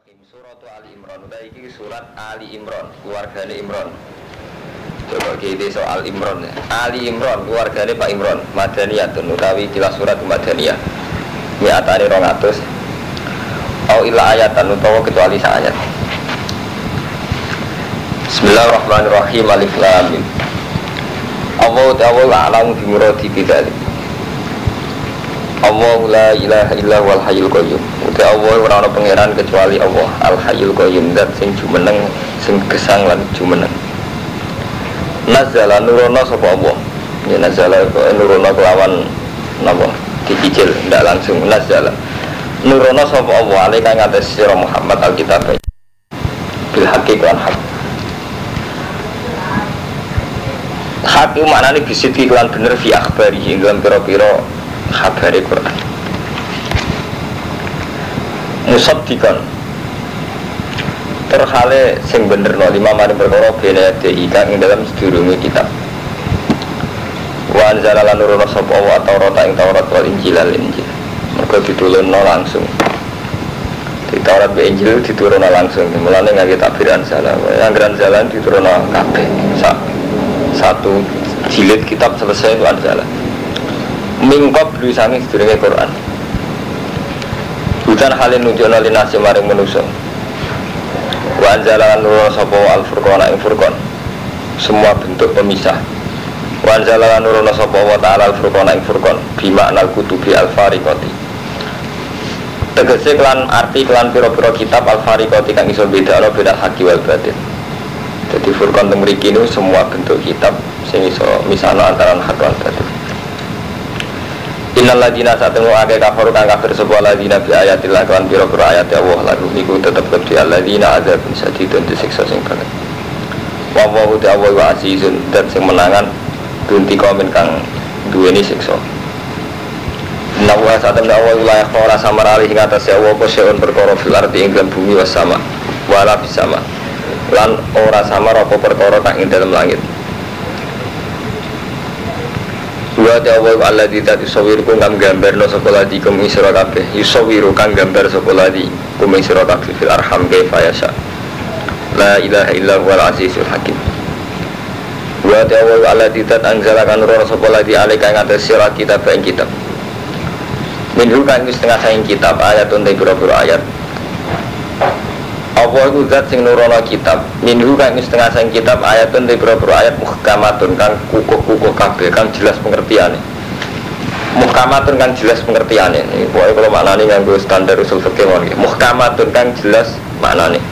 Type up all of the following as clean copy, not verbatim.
Bismillahirrahmanirrahim. Surat Ali Imran. Iki surat Ali Imran, keluargane Imran. Coba kita soal Imran. Ali Imran, keluargane Pak Imran. Madaniyatun utawi jelas surat Madaniyah. Mi'atani 200. Au illa ayatan utawa kecuali ayat. Bismillahirrahmanirrahim. Alif Lam Mim. Allahu ta'ala a'lamu bi muradi bidzalik. Allah la ilaha illa wal hayyul qayyum. Uti Allah ora ana pangeran kecuali Allah al hayyul qayyum, zat sing jumeneng, sing gesang lan jumeneng. Nazala nurono sapa Allah. Ya nazala nurono kelawan napa? Dicicil ndak langsung nazala. Nurono sapa Allah alika ngatas sira Muhammad alkitab. Bil haqiqan haq. Hak itu maknanya bisidki kelan bener fi akhbari dalam pira-pira khabari Quran. Musaddiqan terhale sing bener no lima mari perkara bene kang ing dalam sedurunge kitab. Wa anzala lan nurono sapa wa Taurat ing Taurat wal Injil lan Injil. Mergo ditulunno langsung. Di Taurat be Injil diturunno langsung. Mulane ngake takbiran salah. Anggaran jalan diturunno kabeh. Satu jilid kitab selesai itu anzala. Mingkop dulu sami sedurunge Quran. Hutan halin nunjukna linasi maring manusa. Wa anzala nurul sapa al-furqan ing furqan. Semua bentuk pemisah. Wa anzala nurul sapa wa ta'ala al-furqan ing furqan bima al-kutubi al-fariqati. Tegese kelan arti kelan pira-pira kitab al-fariqati kang iso bedakno beda haki wal batin. Jadi furqan teng mriki niku semua bentuk kitab sing iso misahno antara hak lan batin. Innal ladina satemu ake kafir kang kafir sapa ladina bi ayatillah kan pira-pira ayat Allah lalu niku tetep kedhi alladzina adzabun sadidun disiksa sing berat. Wa wa ta'ala wa azizun dan sing menangan dunti komen kang duweni siksa. Nawa satem Allah wilayah ora samarali ing atase Allah apa seun perkara fil ardi ing dalam bumi was sama wala bisama. Lan ora samar apa perkara kang ing dalam langit. Wa ta'awwa alladzi tasawirukum kang gambarno sapa ladi kum isra kabeh yusawiru kang gambar sapa ladi kum isra kabeh fil arham kaifa yasha la ilaha illa huwal azizul hakim. Wa ta'awwa alladzi tanzala kan roh sapa ladi alika ngatas sira kitab ing kitab minhu kang setengah saing kitab ayatun te pira-pira ayat. Allah itu zat sing nurono kitab minhu kang setengah sang kitab ayatun di pira-pira ayat muhkamatun kang kukuh-kukuh kabeh kang jelas pengertiane. Muhkamatun kang jelas pengertiane. Iki pokoke kalau maknane nganggo standar usul fikih mon iki. Muhkamatun kang jelas maknane.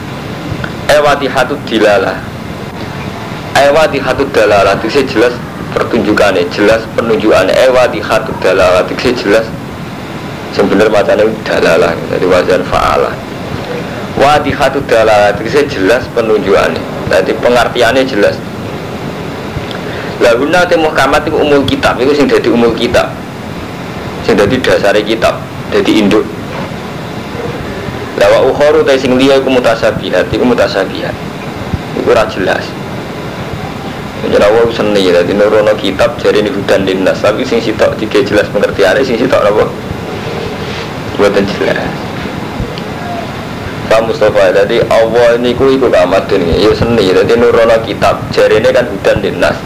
Ewatihatud dilalah. Ewatihatud dalalah itu jelas pertunjukane, jelas penunjukane. Ewatihatud dalalah itu jelas sebenarnya macane dalalah dari wazan fa'alah. Wadihatu dalalah itu jelas penunjukannya. Jadi pengertiannya jelas. Lahuna te muhkamat itu umul kitab, itu sing dadi umul kitab. Sing dadi dasare kitab, dadi induk. Lawa ukharu te sing liya iku mutasabihat, iku mutasabihat. Iku ora jelas. Jenenge wong seni dadi nurono kitab jarine hudan linnas, tapi sing sitok dike jelas pengertiannya, sing sitok apa? Boten jelas. Pak Mustafa, jadi Allah ini ku iku kamadun ya seni, jadi nurono kitab jarine kan hudan dinas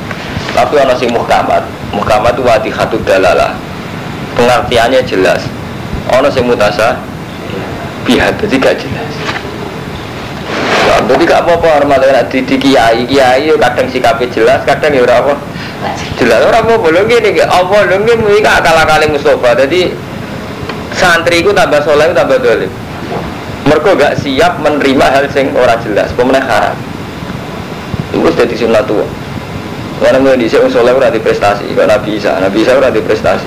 tapi ana sing muhkamat itu wadihatud dalalah pengertiannya jelas ana sing mutasa bihat, jadi gak jelas ya, jadi gak apa-apa hormatnya di kiai kadang sikapnya jelas, kadang ya ora apa jelas, ora apa-apa lho ngene Allah lho ngene iki akal-akale Mustafa, jadi santri ku tambah soleh tambah dolim. Mereka gak siap menerima hal yang ora jelas, pemenang haram. Itu sudah di sunnah tua. Karena mulai di sini soleh ora di prestasi, kalau Nabi Isa ora di prestasi.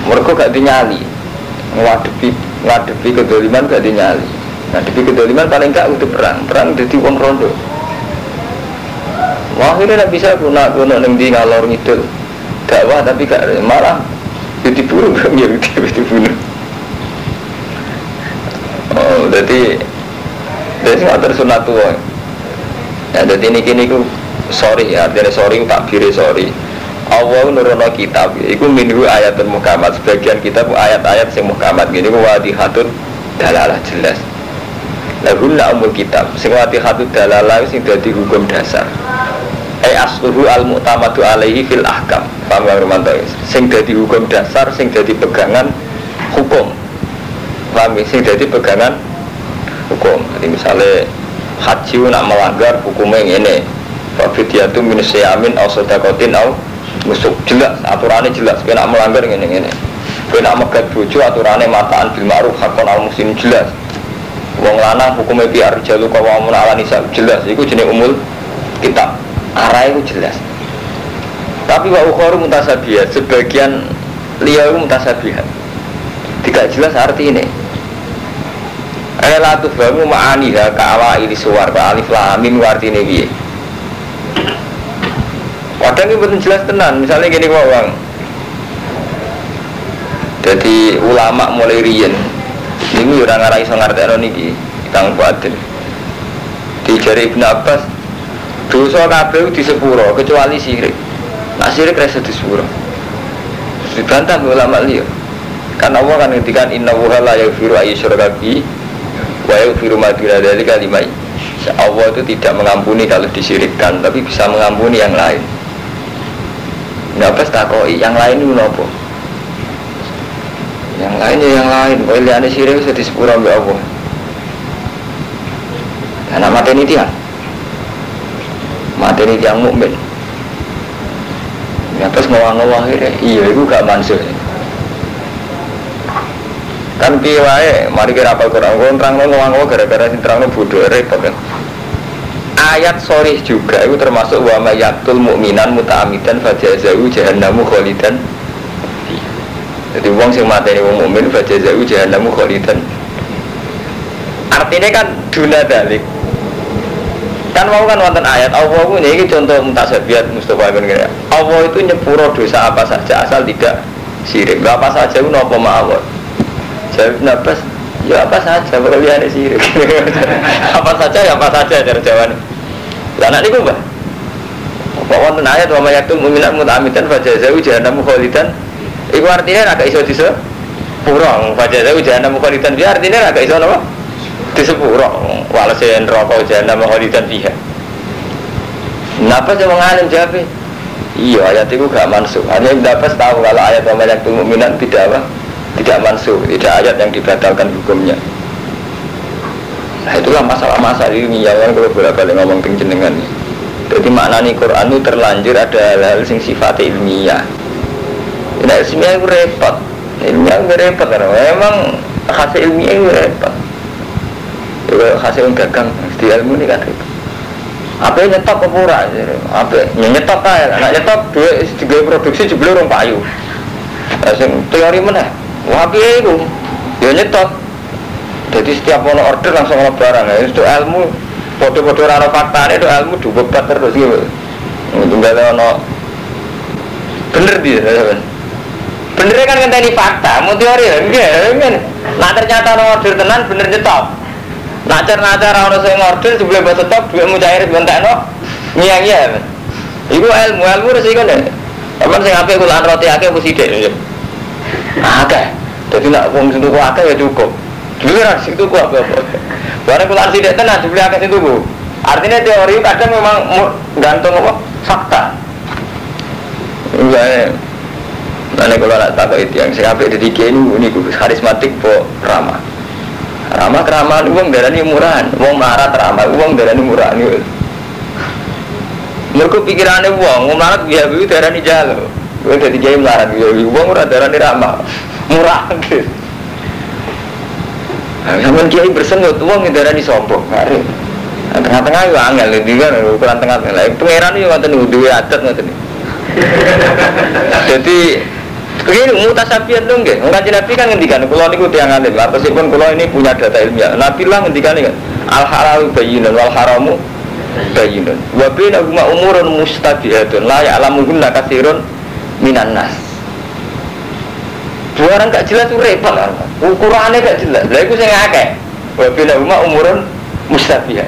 Mereka gak dinyali, ngadepi kedoliman gak dinyali. Ngadepi kedoliman paling gak untuk perang jadi wong rondo. Wah akhirnya Nabi Isa guna nengdi ngalor ngidul dakwah tapi gak malah dibunuh, dibunuh. Oh, jadi ngatur sunat tua. Ya, jadi ini ku sorry ya, artinya sorry takbiri sorry. Allah nurono kitab, iku minhu ayatun muhkamat. Sebagian kitab ayat-ayat sing muhkamat. Gini ku wadihatun dalalah jelas. Lahunna umul kitab sing wadihatud dalalah sing dadi hukum dasar. Asluhu al-mu'tamadu alaihi fil ahkam. Paham ya Romanto? Sing dadi hukum dasar, sing dadi pegangan hukum. Paham ya? Sing dadi pegangan hukum. Jadi misalnya haji nak melanggar hukumnya ngene. Fa fidyatu min syamin aw sadaqatin aw nusuk. Jelas, aturannya jelas. Kowe nak melanggar ngene-ngene. Kowe nak megat bojo aturannya mataan bil ma'ruf hakon al muslim jelas. Wong lanang hukumnya biar jalu kawamun ala nisa jelas. Iku jenenge umul kitab. Arah itu jelas. Tapi wa ukharu mutasabihat, sebagian liya itu mutasabihat. Tidak jelas arti ini. La tufhamu ma'aniha ka'awaili suwar wa alif lam mim artine piye. Kadang iki betul jelas tenan, misalnya gini Bang. Jadi ulama mulai riyen niku ora ngara iso ngartekno niki, Kang Fadil. Dijari Ibnu Abbas dosa kabeh di sepuro kecuali syirik. Nah syirik rasa di sepuro. Dibantah ulama liya. Karena Allah kan ngendikan innallaha la yaghfiru ayyusyraka bihi wa yaghfiru ma duna dzalika liman. Allah itu tidak mengampuni kalau disyirikkan, tapi bisa mengampuni yang lain. Nah pas takoi yang lain itu nopo? Yang lain ya yang lain. Kowe liyane syirik wis di sepuro mbek Allah. Karena mateni tiang. Materi yang mukmin. Ya terus ngawang-ngawang akhirnya, iya itu gak mansuh. Kan piye wae, mari kira apal Quran, terangno ngawang-ngawang gara-gara sing terangno bodoh repot kan. Ayat sorih juga itu termasuk wa mayatul mukminan muta'ammidan fajazahu jahannamu khalidan. Jadi wong sing mateni wong mukmin fajazahu jahannamu khalidan. Artinya kan duna dalik. Kan mau kan wonten ayat Allah ini contoh mutasabihat Mustafa bin Kira. Allah itu nyepuro dosa apa saja asal tidak syirik. Apa saja itu apa ma'awat. Jawab nafas, ya apa saja berliane syirik. Apa saja ya apa saja cara jawaban. Lah anak niku Mbah. Apa wonten ayat wa mayatul mu'minat muta'ammidan fajazahu jahannamu khalidan. Iku artinya agak iso disepuro fajazahu jahannamu khalidan. Dia artinya agak iso napa? Disepuro walase neraka jahanam khalidan fiha. Napa sing ngalim jawab? Iya ayat itu gak mansuh. Hanya dapat tahu kalau ayat wa mayatul mu'minat tidak apa? Tidak mansuh, tidak ayat yang dibatalkan hukumnya. Nah itulah masalah-masalah ini yang kalau bolak-balik ngomong jenengan. Jadi maknanya Quran itu terlanjur ada hal-hal sing sifatnya ilmiah. Tidak ilmiah itu repot. Ilmiah itu repot karena memang hasil ilmiah itu repot. Kalau hasil gagang di ilmu ini kan repot. Apa yang nyetok ke pura? Apa yang nyetok kaya? Nak nyetok dua tiga produksi jebule orang payu. Teori mana? Wah piye itu? Ya nyetok. Jadi setiap ono order langsung ono barang. Itu ilmu foto-foto raro faktanya itu ilmu dibebat terus gitu. Tunggal ono bener dia. Benernya kan ngenteni fakta, mau teori ya enggak. Nah ternyata ono order tenan bener nyetok. Nacar-nacar ono sing order sebelum buat stop duit mu cair bentakno. Iya. Iku ilmu resiko nek. Apa sing apik kulaan roti akeh apa sithik. Akeh. Dadi nek wong sing tuku akeh ya cukup. Dhewe ra sing tuku apa. Barang kulaan sithik tenan dibeli akeh sing tuku. Artinya teori kadang memang gantung apa? Fakta. Enggak. Nek kalau nak takok itu yang sing apik dadi kiai niku karismatik po ramah. Ramah keramahan uang darani murahan, uang marah ramah uang darani murahan itu. Mereka pikirannya uang marah biaya biaya darani jalo. Uang jadi kiai marah biaya uang murah darani ramah murah. Zaman kiai bersenut uang darani sombong. Tengah-tengah itu angel, itu kan ukuran tengah-tengah. Pangeran itu nggak tahu dua adat nggak tahu. Jadi begini mutasabihan dong nggih. Wong Kanjeng Nabi kan ngendikan kula niku tiyang alim. Meskipun kula ini punya data ilmiah. Nabi lah ngendikan kan al halalu bayyinun wal haramu bayyinun. Wa bainahuma umurun mustabihatun la ya'lamuhunna katsirun minan nas. Barang gak jelas itu repot kan. Ukurane gak jelas. Lha iku sing akeh. Wa bainahuma umurun mustabihat.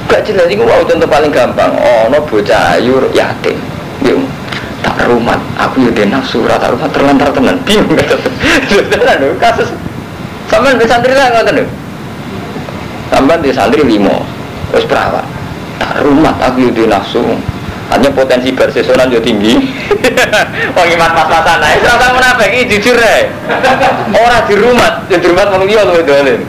Gak jelas iku wae contoh paling gampang. Ono bocah ayu yatim. Nggih. Tak rumah, aku ya dia nafsu, rata rumah terlantar tenan, bingung kata. Tenan, kasus Sampeyan di santri lah ngoten lho. Sampeyan di santri 5. Wis perawat. Tak rumah aku yo nafsu. Hanya potensi bersesonan yo tinggi. Wong iman pas-pasan ae. Ora tau munafik iki jujur ae. Ora di rumah wong liya lho dolen.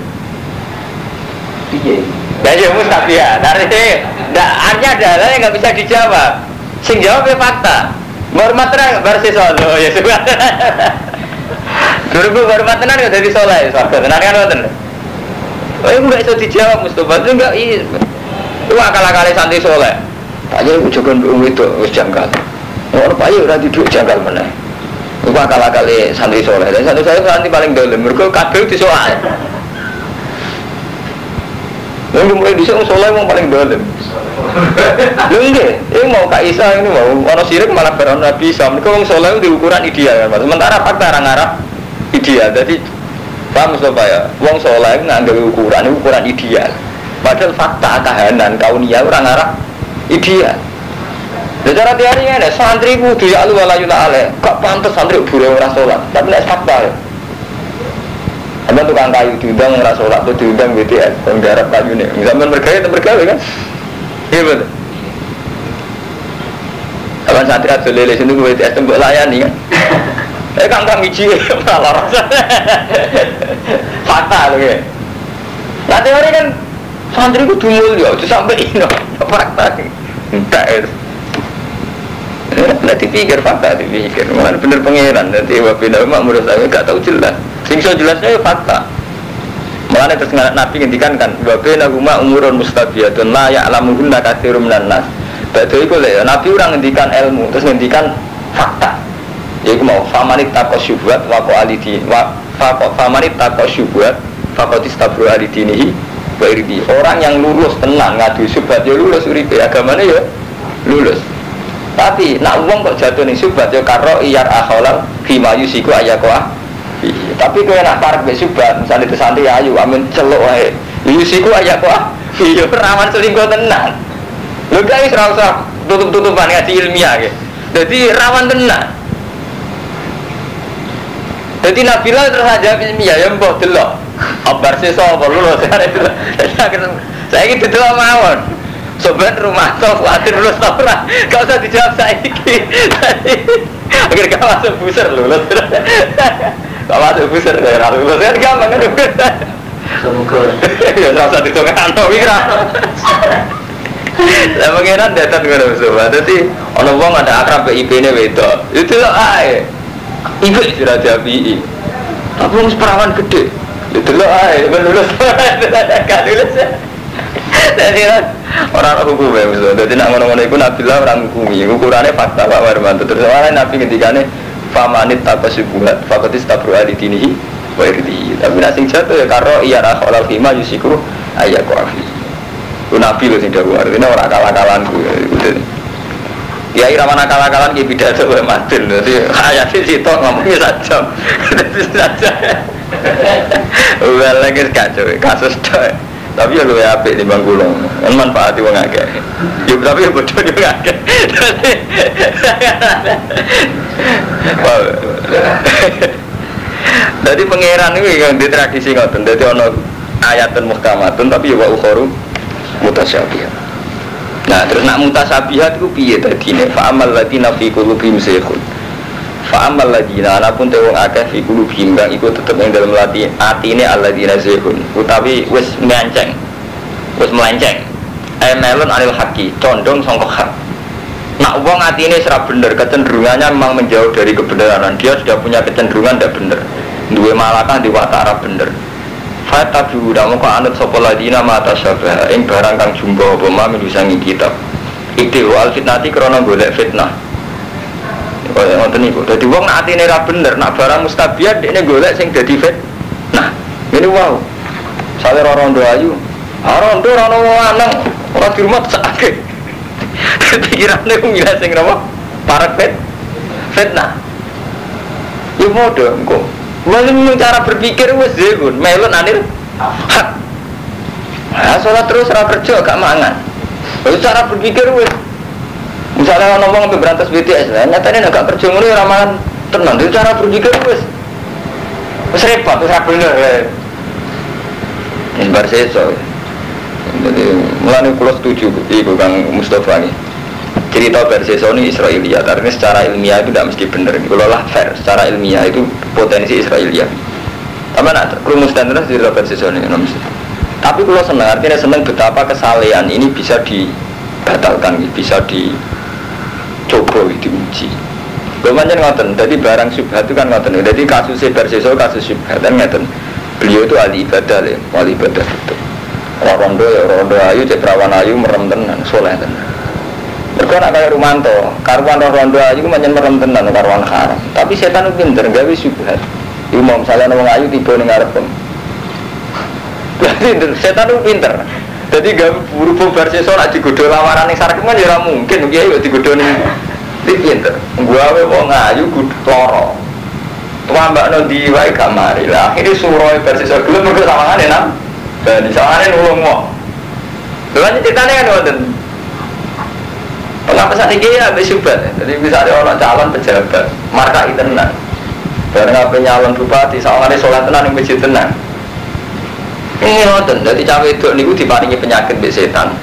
Piye? Lah yo mustabiat. Artinya ada hal yang nggak bisa dijawab. Sing jawab ya fakta. Hormat tenang bersesono ya sudah. Guru hormat tenang ya jadi soleh. Soalnya tenang kan ngoten. Oh itu nggak bisa dijawab Mustafa itu nggak itu akal-akali santri soleh. Pak Yai ujokan itu janggal. Orang Pak Yai udah duduk janggal mana? Itu akal-akali santri soleh. Dan santri saya santri paling dalam. Mereka kabel di soal. Yang mulai di sana soleh yang paling dalam. Lu ini mau Kak Isa ini mau orang sirik malah beron Nabi Isa. Mereka orang soleh di ukuran ideal kan. Sementara fakta orang Arab ideal. Jadi paham Mustafa ya. Orang soleh nggak ukuran ideal. Padahal fakta kahanan kauniyah orang Arab ideal. Secara teorinya ada santri kudu ya lu walayula ale. Gak pantas santri buru orang sholat. Tapi nek fakta ya. Ada tukang kayu diundang orang sholat atau diundang BTS. Orang garap kayu nih. Zaman bergaya kan. Iya betul. Kapan santri atau lele sini gue BTS tembok layani kan. Kang hiji malah rasa. Fakta loh ya. Nah teori kan santri kudu mulya itu sampai ini fakta. Enggak itu. Nanti pikir fakta, dipikir mana bener pangeran. Nanti wabina menurut saya gak tahu jelas. Sing so jelasnya fakta. Malah terus Nabi ngendikan kan wabina huma umurun mustabiyatun la ya'lamuhunna katsirum minan nas. Badhe iku lho Nabi ora ngendikan ilmu, terus ngendikan fakta. Yaiku mau famanit taqasyubat wa qalidi wa famanit taqasyubat faqad istabru alidinihi wa irdi. Orang yang lulus tenang ngadu syubhat ya lulus uripe agamane ya lulus. Tapi nak wong kok jatuh ning syubhat ya karo iyar akhalal bima yusiku ayaqa. Tapi kowe nak parek mek syubhat misale santri ayu amin celuk wae. Yusiku ayaqa. Iya rawan selingkuh tenan. Lho guys ora usah tutup-tutupan ngaji ilmiah ge. Dadi rawan tenan. Jadi Nabila terus aja ilmiah ya mbok delok. Abar sesa apa lulus saya ini delok mawon. Sobat rumah toh khawatir lulus ta ora. Gak usah dijawab saiki. Agar gak masuk buser lulus. Gak masuk buser ora lulus kan gampang kan. Semoga ya ora usah ditongakno wira. Lah pengenan datang ngono sobat. Dadi ana wong ada akrab IP-ne wedok. Itu lho ae. Ibu sudah jadi, tapi harus perawan gede. Itu loh, lulus, gak lulus. Jadi orang hukum ya, misalnya. Jadi nak ngomong-ngomong itu Nabilah orang hukumi. Ukurannya fakta Pak Warmanto. Terus awalnya Nabi ketikanya famanit taqasyubuhat faqatis tabru alidinihi wa irdi. Tapi nasi jatuh ya karo iya rakholal fima yusiku ayaku afi. Itu Nabi loh sing dawuh. Artinya orang kalah-kalahanku. Ya irawan akal-akalan ki pidato wae madil. Dadi ayate sitok ngomongnya sajam. Dadi sajam. Lagi kacau kasus tok. Tapi ya luwe apik timbang kula. Kan manfaati wong akeh. Yo tapi ya bodoh yo akeh. Dadi pangeran iki yang di tradisi ngoten. Dadi ana ayatun muhkamatun tapi ya wa ukharu mutasyabihat. Nah terus nak mutasabihat itu piye tadine fa amal ladina fi qulubihim zayghun fa amal ladina anapun te wong akeh fi qulubihim kang iku tetep ing dalem atine alladina zayghun utawi wis melenceng melon anil haqi condong sangka hak. Nak wong atine ora bener kecenderungannya memang menjauh dari kebenaran, dia sudah punya kecenderungan tidak bener duwe malakah di watara bener. Fata biuda muka anut sopo ladina mata syabah ing barang kang jumbo apa ma milusangi kitab ide wal fitnati krono golek fitnah kaya ngoten niku. Dadi wong nak atine ra bener nak barang mustabiat dekne golek sing dadi fitnah. Ngene wow sale rondo ayu rondo ora ono lanang ora di rumah sakake pikirane wong ngila sing napa parek fitnah yo modho engko. Walaupun cara berpikir wes zegun, melon anil hak. Nah, sholat terus cara kerja gak mangan. Lalu cara berpikir wes, misalnya ngomong sampai berantas BTS, nyatanya gak kerja mulai ramalan tenang. Itu cara berpikir wes repot, terus bener. Bar seso. Jadi mulane kula setuju iku Kang Mustofa iki. Cerita Berseso ini Israiliyat, artinya secara ilmiah itu tidak mesti benar. Kalau lah fair, secara ilmiah itu potensi Israiliyat. Tapi nak rumus dan terus cerita Berseso ini, tapi kalau senang, artinya senang betapa kesalehan ini bisa dibatalkan, bisa dicoba, diuji. Kemudian ngoten, jadi barang syubhat itu kan ngoten. Jadi kasus Berseso, kasus syubhat kan ngoten. Beliau itu ahli ibadah, ahli ibadah itu. Rondo ya rondo ayu, cek perawan ayu merem tenan, soleh tenan. Mereka nak kaya Rumanto, karuan rondo ayu macam merem tenan karuan haram. Tapi setan itu pinter, gawe syubhat. Iku mau misalnya wong ayu tiba ning ngarep. Berarti setan itu pinter. Jadi gawe berhubung Berseso nak digodho lawanan ning sarkem kan ya ora mungkin kiai kok digodho ning pinter. Gawe wong ayu lara. Tuambakno ndi wae gak mari. Lah akhire suroe Berseso gelem mergo sawangane nang. Dan sawangane nulung wong. Lha ceritane kan wonten. Pengapesan iki ya wis syubhat. Jadi misalnya orang calon pejabat, marka tenan. Bareng ape nyalon bupati, sawangane salat tenan ning masjid tenan. Ini ngoten, dadi cawe wedok niku diparingi penyakit mbek setan.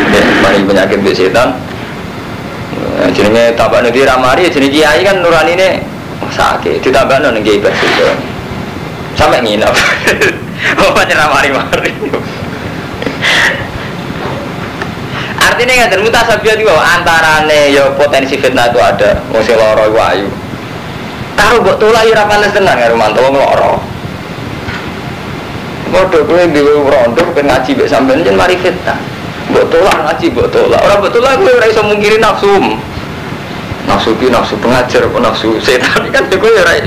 Diparingi penyakit mbek setan. Jenenge tabane diramari jenenge kiai kan nuranine sakit, ditambahno ning kiai Berseso. Sampai nginep. Oh, pancen ramari-mari. Artinya nggak termutasabiyat itu antarane ya potensi fitnah itu ada, mesti loro wayu. Taruh buat tolak ya rapalan tenang ya Romanto loro. Bodoh gue di rondo pengen ngaji be sampean jen mari fitnah. Buat tolak ngaji buat tolak. Orang buat tolak gue ora iso mungkiri nafsu. Nafsu ki nafsu pengajar apa nafsu setan kan gue ora.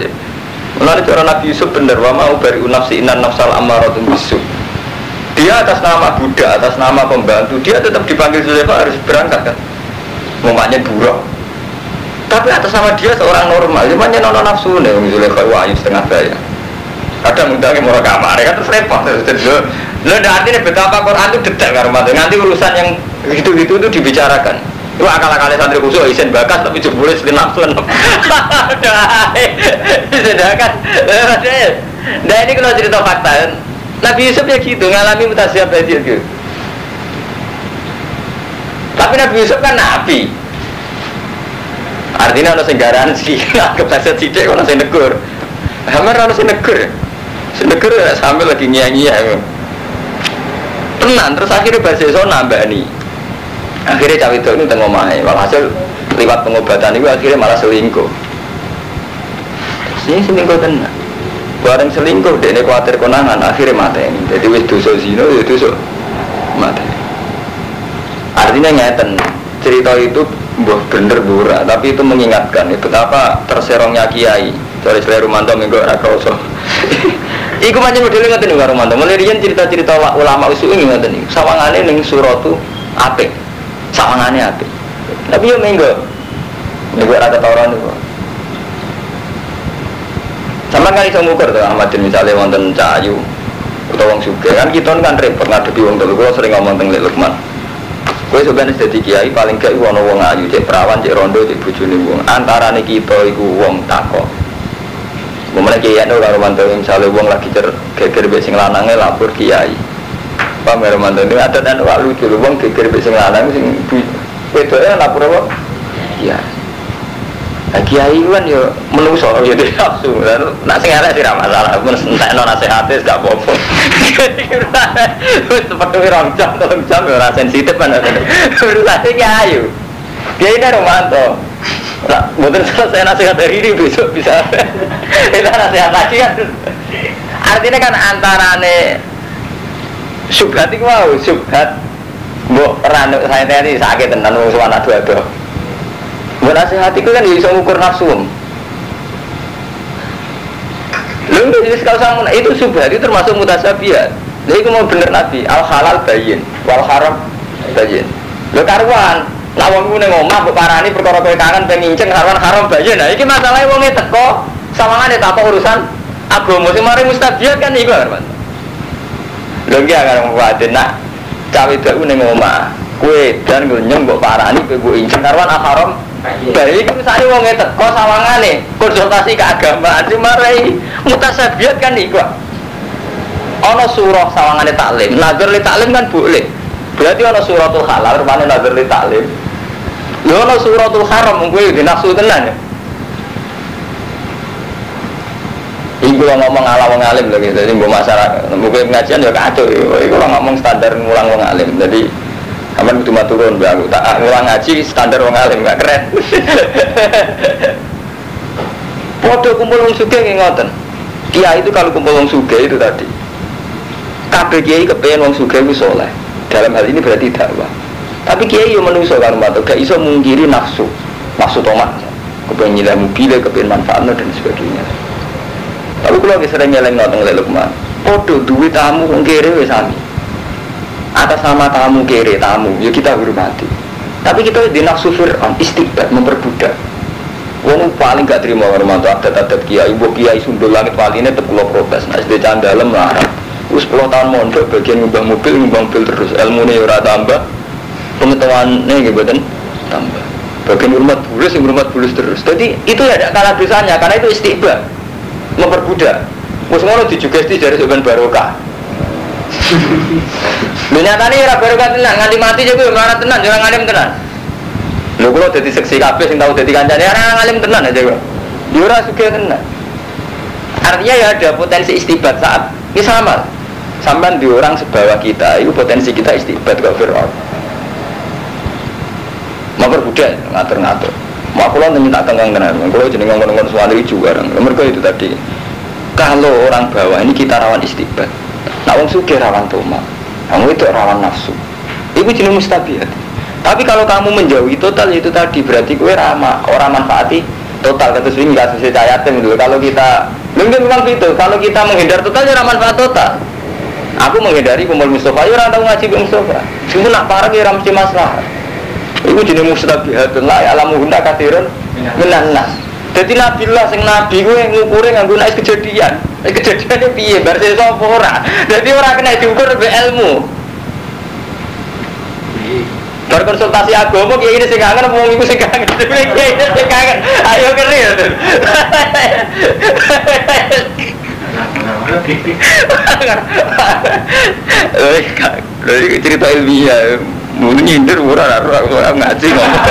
Mulane cara Nabi Yusuf bener wa mau bari nafsi innan nafsal ammaratun bisu. Dia atas nama budak, atas nama pembantu, dia tetap dipanggil Zulekha harus berangkat kan, umpamanya buruh. Tapi atas nama dia seorang normal, umpamanya nono nafsu nih, Zulekha wahyu setengah daya. Kadang undangnya mau kamar, kan terus repot. Lo artinya betapa Quran itu detail kan, nanti urusan yang gitu-gitu itu dibicarakan. Itu akal-akalnya santri khusus, isen bakas tapi jebule setin nafsu. Sedangkan, nah ini kalau cerita fakta. Nabi Yusuf ya gitu, ngalami mutasyab tadi gitu. Tapi Nabi Yusuf kan nabi. Artinya ada garansi, anggap saja sidik kalau saya negur. Hamar harus negur. Senegur sambil lagi nyanyi-nyanyi. Tenang, terus akhirnya Berseso nambah nih. Akhirnya cawe itu ini tengok main. Walhasil lewat pengobatan itu akhirnya malah selingkuh. Ini selingkuh tenang. Bareng selingkuh, dia khawatir konangan, akhirnya mati ini. Jadi wis dosa zina, ya dosa mati. Artinya ngeten, cerita itu bener burak, tapi itu mengingatkan betapa terserongnya kiai. Dari Sri Rumanto minggu rakoso. Iku macam model ngeten nih Rumanto. Melirian cerita-cerita ulama usul ini ngeten nih. Sawangane ning suratu apik, sawangane apik. Tapi yo minggu rata tauran itu. Sama kan iso ngukur tuh Ahmadin misalnya wonten Cahayu atau wong sugih kan kita kan repot ngadepi wong telu. Kula sering ngomong teng Lukman. Kowe sebenarnya dadi kiai paling gak ono wong ayu, cek perawan, cek rondo, cek bojone wong. Antarane kita iku wong takok. Memane kiai nek karo mantu misalnya wong lagi geger mbek sing lanange lapor kiai. Paham karo mantu ini ada dan lucu wong geger mbek sing lanang sing wedoke lapor apa? Iya. Kiai kan yo menungso yo nafsu. Nak sing arek ora masalah, mun entekno nasihate gak apa-apa. Wis seperti rong jam ora sensitif kan. Urusane kiai. Kiai kan Romanto. Nah, mboten selesai nasihat dari ini besok bisa. Kita nasihat lagi kan. Artinya kan antarane subhat iku wae, subhat mbok ranu saya tadi sakit tenan wong suwana dua-dua. Nasihat itu kan bisa mengukur nafsu. Lalu jadi kalau sama itu subhat itu termasuk mutasabiyat. Jadi itu mau bener Nabi al halal bayin, wal haram bayin. Lo karuan, lawang gue ngomong, parani perkara kowe kangen penginceng karuan haram bayin. Nah ini masalahnya wongnya teko, sawangan tak urusan agama. Si mari mustabiyat kan itu kan. Lo nggak akan membuat nak cawe itu ngomong, kue dan gue nyembok parani gue inceng karuan haram. Baik, misalnya wong teko sawangane konsultasi keagamaan, si marai mutasabiyat kan iku. Ana surah sawangane taklim, nazar li taklim kan boleh. Berarti ana suratul halal rupane nazar li taklim. Lho ana suratul haram mung kuwi dinafsu tenan ya. Iku ngomong ala wong alim lho gitu. Jadi mbok masyarakat, mungkin pengajian ya kacau. Iku ngomong standar ngulang wong alim. Jadi aman kudu maturun mbak aku tak ngulang ngaji standar wong alim gak keren. Podo kumpul wong sugih nggih ngoten. Kiai itu kalau kumpul wong sugih itu tadi. Kabeh kiai kepengin wong sugih iku saleh. Dalam hal ini berarti dakwah. Tapi kiai yo menungso kan matur gak iso mungkiri nafsu. Nafsu tomat. Kepengin nilai mobil, kepengin manfaatnya dan sebagainya. Tapi kalau sering nyeleng notong Lukman, podo duit tamu kere wis sami. Atas nama tamu kere tamu, ya kita hormati. Tapi kita di nafsu Fir'aun istiqbat memperbudak. Wong paling gak terima hormat adat-adat kiai, ibu kiai sundul langit waline tekulo protes. Nah, SD candalem larang. Wis 10 tahun mondok bagian ngubah mobil terus. Ilmune ora tambah, pengetahuannya nggih mboten tambah. Bagian hormat bulus terus. Jadi itu ya tidak kalah dosanya karena itu istiqbat. Memperbudak. Wis ngono dijugesti dari sampean barokah. Lho nyatane ora barokah tenan, nganti mati juga melarat tenan, ora ngalim tenan. Lho kula dadi seksi kabeh sing tau dadi kancane ora ngalim tenan aja kok. Ya ora sugih tenan. Artinya ya ada potensi istibat saat ini sama. Sampean di orang sebawah kita, itu potensi kita istibat kok Fir'aun. Memperbudak, ngatur-ngatur. Mak kula minta tenggang tenan. Kula jeneng ngomong-ngomong suwali juga. Mergo itu tadi. Kalau orang bawah ini kita rawan istiqbat. Nah wong sugih rawan toma. Kamu itu rawan nafsu. Itu jeneng mustabihat. Tapi kalau kamu menjauhi total itu tadi berarti kowe orang manfaati total kata swing enggak sesuai cayatin dulu. Kalau kita mungkin memang itu. Kalau kita menghindar total ya manfaat total. Aku menghindari kumpul Mustafa. Ya orang tahu ngaji Mustafa. Semua nak parah ya mesti masalah. Iku jenenge mustabihatun la ya'lamu hunna katsirun minan nas. Dadi nabilah sing nabi kuwi ngukure nganggo nek kejadian. Kejadiane piye bar sesuk apa ora. Dadi ora kena diukur be ilmu. Bar konsultasi agama kiai ini sing kangen wong iku sing kangen. Kiai ini sing kangen. Ayo keri. Cerita ilmiah mungkin nyindir orang ngaji ngomong.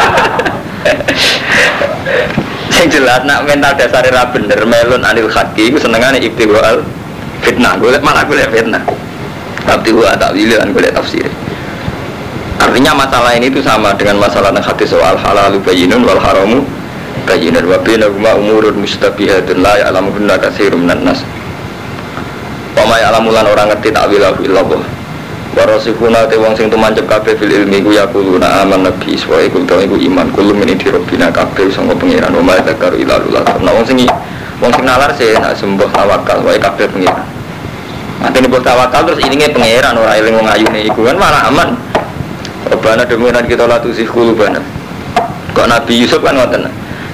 Yang jelas nak mental dasar era bener melon anil haki itu senengannya ibtiwal fitnah. Gue malah gue fitnah. Tapi gue tak biliran gue tafsir. Artinya masalah ini itu sama dengan masalah hadis soal halalu bayyinun wal haramu bayyinun wa bainahuma umurun mustabihatun la ya'lamuhunna katsirun minan nas. Wa ma ya'lamulan orang ngerti ta'wilahu illallah. Warasifuna te wong sing tumancep kabeh fil ilmi ku yaquluna aman nabi wa iku iman kullu min indi rabbina kabeh sanga pangeran wa dzakaru ila lullah. Nah wong sing nalar sih nak sembah tawakal wae kabeh pangeran. Matene mbok tawakal terus ilinge pangeran ora eling wong ayune iku kan malah aman. Rabbana demikian kita la tuzigh qulubana. Kok Nabi Yusuf kan ngoten.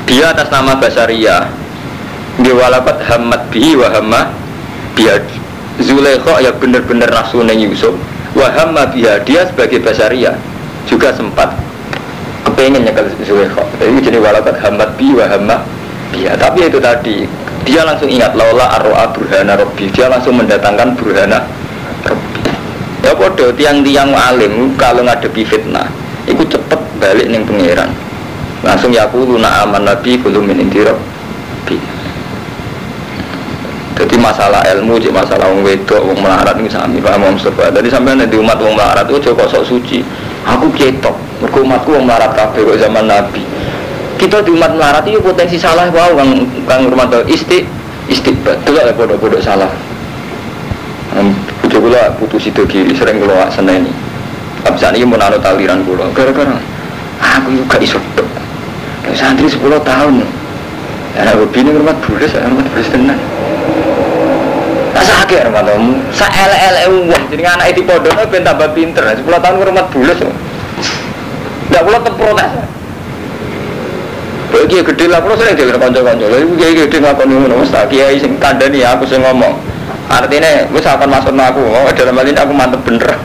Dia atas nama Basaria. Nggih walakat hammat bihi wa hamma biad. Zulaikha ya bener-bener nafsune Yusuf. Wahamma biha dia sebagai basaria juga sempat kepengen nyekel Zulaikha. Ini jadi walakat hammat bi wa hamma biha. Tapi itu tadi dia langsung ingat laula arro'a burhana rabbi. Dia langsung mendatangkan burhana rabbi. Ya podo tiang-tiang alim kalau ngadepi fitnah itu cepet balik ning pangeran. Langsung yaquluna aman nabi kullu min indi rabbi. Jadi masalah ilmu, masalah wong wedok, wong melarat ini sami Pak Mustafa. Jadi sampai nanti umat wong melarat itu coba sok suci. Aku ketok, mergo umatku wong melarat kabeh kok zaman Nabi. Kita di umat melarat itu potensi salah wow kang rumah istiqbat. Delok ya bodoh-bodoh salah. Bojo kula putus itu kiri sering kula seneni. Abisane iki mun anut aliran kula. Gara-gara aku juga iso tok. Santri 10 tahun. Ana bini rumah bulus tenan. Sakit rumah sa-ele-ele uang jadi anak itu pondoknya ben tambah pinter 10 tahun rumah bulus nggak pula terprotes bagi gede lah pula sering dia konco-konco lalu kiai gede ngakoni ngono mesti kiai sing kandani aku sing ngomong artinya wis akan masuk aku dalam hal ini aku mantep bener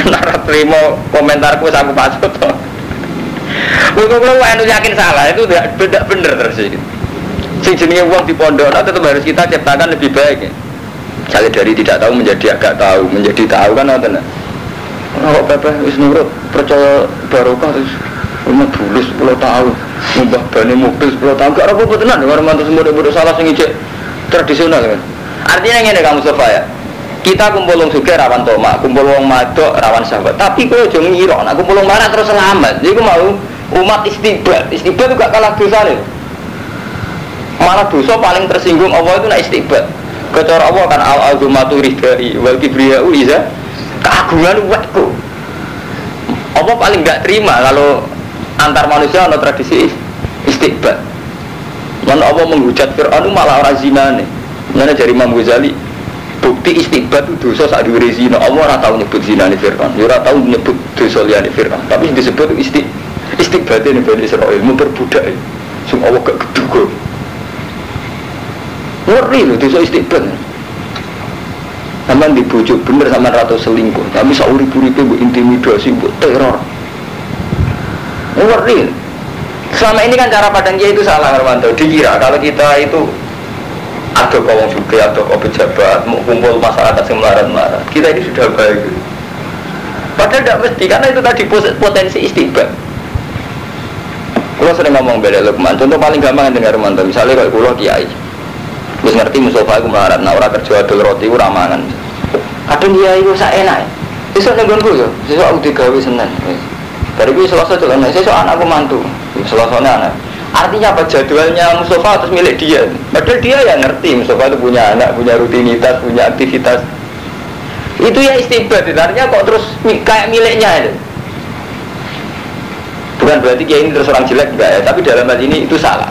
nara terima komentarku aku pasut kalau anu yakin salah itu tidak bener terus sing jenenge uang di pondok tetap harus kita ciptakan lebih baik ya. Misalnya dari tidak tahu menjadi agak tahu, menjadi tahu kan apa nak? Oh bapak wis nurut percaya barokah terus rumah bulus 10 tahun, mbah bani mobil 10 tahun, gak apa-apa tenan, orang mantu semua udah salah sing ijek tradisional kan. Artinya ini kamu Mustafa ya. Kita kumpul wong sugih rawan toma, kumpul wong madok rawan sahabat. Tapi kowe aja ngira nek kumpul wong marah terus selamat. Jadi mau umat istighfar. Istighfar itu gak kalah dosane. Malah dosa paling tersinggung Allah itu nek istighfar. Kecara Allah kan al-azumatu ridai wal kibriya'u iza keagungan umatku. Allah paling gak terima kalau antar manusia ada tradisi istighfar. Mana Allah menghujat Fir'aun malah orang zina nih. Mana dari Imam Ghazali bukti istighfar itu dosa saat diwiri zina. Allah ora tahu nyebut zina nih Fir'aun, ora tahu nyebut dosa liane Fir'aun. Tapi disebut istighfar ini Bani Israel memperbudak. Semua Allah gak keduga. Ngeri loh dosa istighfar. Sampai dibujuk bener sama ratu selingkuh. Tapi sauri-uripe bu intimidasi, bu teror. Ngeri. Selama ini kan cara pandang dia itu salah Hermanto. Dikira kalau kita itu ada kawan juga, ada kawan pejabat, mau kumpul masyarakat yang melarat-melarat. Kita ini sudah baik. Padahal tidak mesti, karena itu tadi potensi istighfar. Kalau sering ngomong beda Lukman, contoh paling gampang dengar Hermanto. Misalnya kalau kulo kiai, terus ngerti Mustafa itu melarat, nah orang kerja adol roti itu ramangan. Kadang kiai itu saya enak. Besok nenggonku ya, besok aku digawe Senin. Dari gue Selasa jalan, besok anakku mantu. Selasanya anak. Artinya apa jadwalnya Mustafa atas milik dia. Padahal dia yang ngerti Mustafa itu punya anak, punya rutinitas, punya aktivitas. Itu ya istighfar. Artinya kok terus kayak miliknya itu. Bukan berarti dia ini terus orang jelek enggak ya. Tapi dalam hal ini itu salah.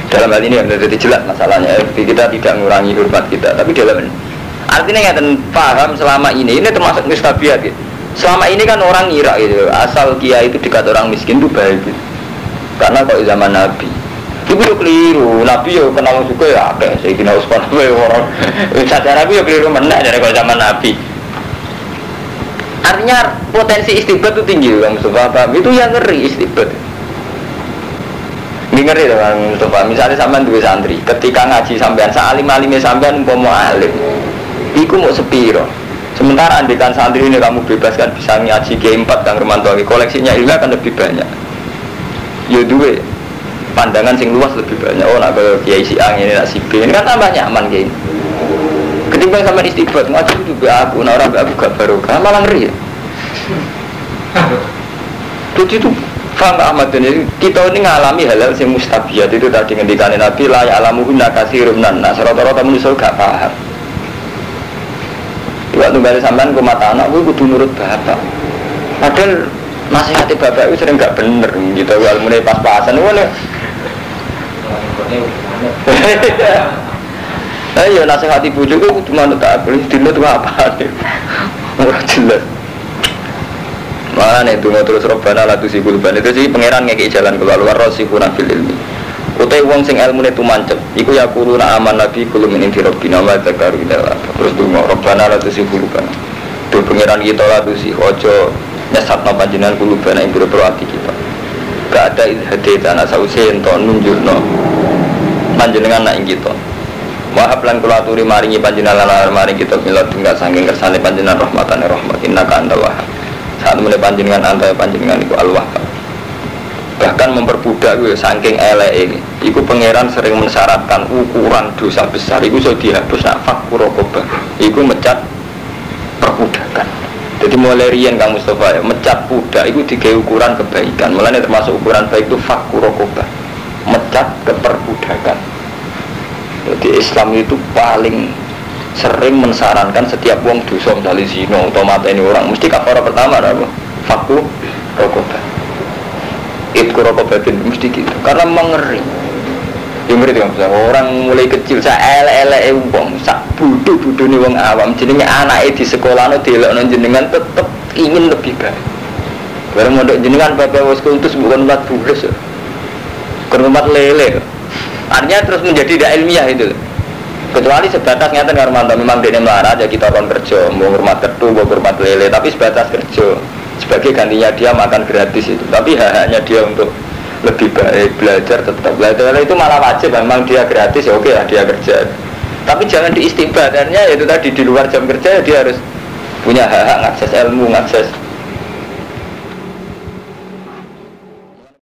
Dalam hal ini yang jadi jelas masalahnya. Kita tidak mengurangi hormat kita. Tapi dalam ini. Artinya yang paham selama ini termasuk mustabiat gitu. Selama ini kan orang ngira gitu, asal kiai itu dekat orang miskin itu baik gitu. Karena kalau zaman Nabi itu yo keliru, Nabi yo kenal suka ya akeh, Sayyidina Utsman orang secara Nabi yo keliru meneh dari kalau zaman Nabi. Artinya potensi istighfar itu tinggi Bang Mustafa, itu yang ngeri istighfar. Ini ngeri Bang Mustafa, misalnya sampean duwe santri, ketika ngaji sampean salim-alime sampean umpama alim, iku mau sepiro. Sementara andikan santri ini kamu bebaskan bisa ngaji G4 Kang Romanto, koleksinya ilmu akan lebih banyak. Ya duwe pandangan sing luas lebih banyak. Oh nak ke Kiai si Ang ini nak si B ini kan tambah nyaman kayak ini. Ketimbang sama istighfar ngaji juga aku, nah orang aku gak barokah malah ngeri. Jadi itu faham Ahmad ini kita ini ngalami hal-hal yang mustabiat itu tadi ngendikane Nabi la ya'lamuhum nakasirun nas rata-rata manusia gak paham. Waktu balik sampean ke mata anak, gue kudu nurut bapak. Padahal nasihati bapak itu sering gak bener gitu. Kalau mulai pas-pasan, gue nih. Ayo nasihati bujuk gue kudu manut tak boleh. Dino tuh apa nih? Orang jelas. Mana nih tuh terus Robbana la tusiqul ban itu sih pangeran ngekei jalan keluar rasikhuna fil ilmi. Utai wong sing ilmune tumancep iku yaquluna amanna bi kullu min indi rabbina wa dzakaru ila terus donga Rabbana la tuzigh qulubana. Duh pangeran kita la tuzigh aja nyesatno panjenengan qulubana ing pira-pira ati kita. Gak ada hadaitana sause ento nunjukno panjenengan nak ing kita. Wahab lan kula aturi maringi panjenengan lan maring kita milad tunggal saking kersane panjenengan rahmatane rahmat innaka antal wahhab. Saat mulai panjenengan antae panjenengan iku al-wahhab. Bahkan memperbudak gue saking elek iku pangeran sering mensyaratkan ukuran dosa besar iku iso dihapus nak fakku rokobah iku mecat perbudakan. Jadi mulai riyen Kang Mustafa ya mecat budak iku digawe ukuran kebaikan. Mulane termasuk ukuran baik itu fakku rokobah, mecat keperbudakan. Jadi Islam itu paling sering mensarankan setiap wong dosa misalnya zina atau mateni orang mesti kafara pertama apa? Fakku rokobah. Itu rokobatin mesti gitu karena mengeri yang ngeri kan orang mulai kecil saya ele wong sak bodoh nih wong awam jenenge anake di sekolah no delokno jenengan tetep ingin lebih baik bareng mondok jenengan bapak wis kultus bukan 4 bulan ya kerumah lele artinya terus menjadi tidak ilmiah itu kecuali sebatas ngeten karo mantan memang dene melarat ya kita kon kerja mau hormat ketu mau hormat lele tapi sebatas kerja sebagai gantinya dia makan gratis itu tapi haknya dia untuk lebih baik belajar tetap belajar itu malah wajib memang dia gratis ya oke lah dia kerja Tapi jangan diistibadarnya, yaitu tadi di luar jam kerja dia harus punya hak ngakses ilmu, ngakses